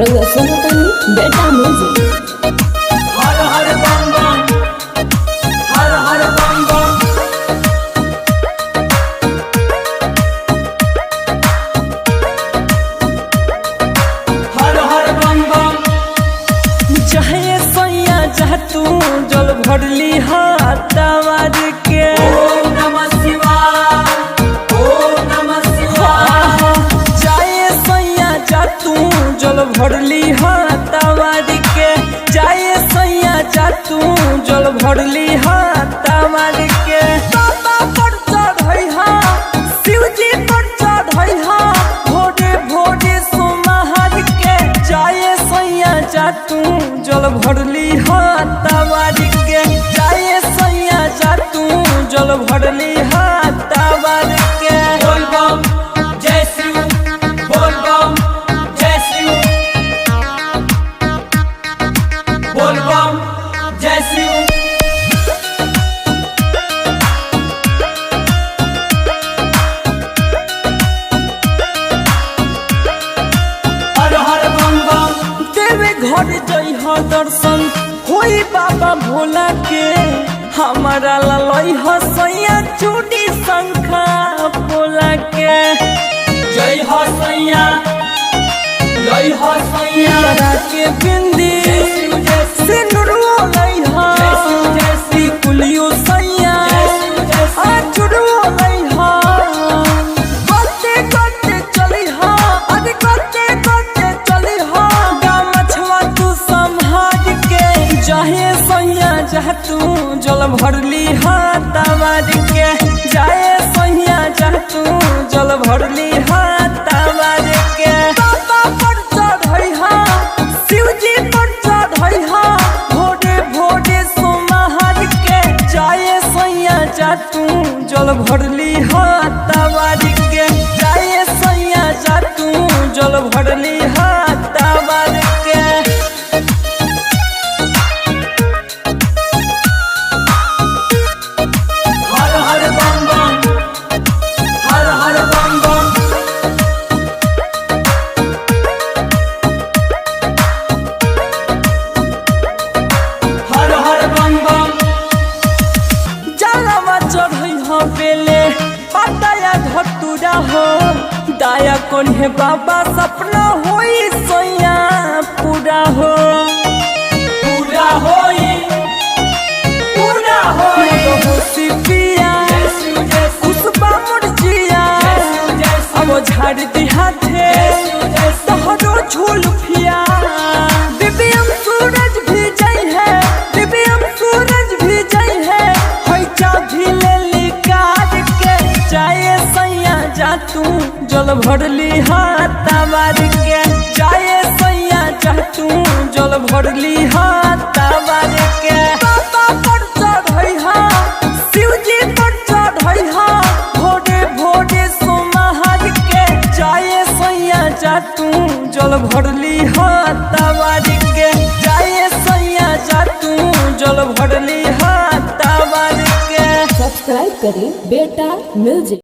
रंग सुनतानी बेटा म्यूजिक। हर हर बम बम, हर हर बम बम, हर हर बम बम। चाहे सैया चाह तू जल भरली हाथावार के। ओम नमः शिवाय, ओम नमः शिवाय। चाहे सैया चाह तू जल भरली हाथावार के। चाहे सैया चाह तू जल भरली हाथावार के। बाबा पर चढ़ई हा, शिव जी पर चढ़ई हा, भोरे भोरे सोमहर के। चाहे सैया चाह तू जल भरली हाथावार के। चाहे सैया चाह तू जल भरली हाथावार के। बोल बम जय शिव, बोल बम जय शिव, बोल बम जय शिव। हर हर बम बम। तेरे घर जई हो दर्शन होई बाबा भोला के। हमारा ललई हो सैया चूड़ी शंखा बोला के। जय हो सैया, जय हो सैया। लड़ा के बिंदी जय शिव जय शिव, सिनुरवा लई हा, जय शिव जय शिव, कुलियो सैया जय शिव जय शिव। आचुरवा लई हा। करते करते चली हा, अरे करते करते चली हा। गामछवा तू संभाल के। चाहे सैया चाह तू जल भरली हाथावार के। जाए सैया चाह तू जल भरली हाथावार के। बाबा पर चढ़ई हा, शिव जी पर चढ़ई हा, भोरे भोरे सोमहर के। जाए सैया चाह तू जल भरली हाथावार के। जाए सैया चाह तू जल भरली हाथावार के। हर हर बम बम, हर हर बम बम। हर हर बम बम। जलवा चढ़ई हो बेले पताया धतुरा हो। दाया कोन्हे बाबा सपना होई सैया पूरा हो। पूरा होई, पूरा होई। होशी पिया जय शिव जय शिव, खुशबा मुरझिया। जय शिव जय शिव, अब झाड़ दिहा थे जय शिव जय शिव। तोहरो झूल फिया। दिव्यम सूरज भी जई है, दिव्यम सूरज भी जई है। हैचा भी ले ली काट के। चाहे सैया जा तू जल भरली हाथावार के। चाहे सैया चाह तू जल भरली हाथावार के। बाबा पर चढ़ई हा, शिव जी पर चढ़ई हा, भोरे भोरे सोमहर के। चाहे सैया चाह तू जल भरली हाथावार के। चाहे सैया चाह तू जल भरली हाथावार के। सब्सक्राइब करें बेटा म्यूजिक।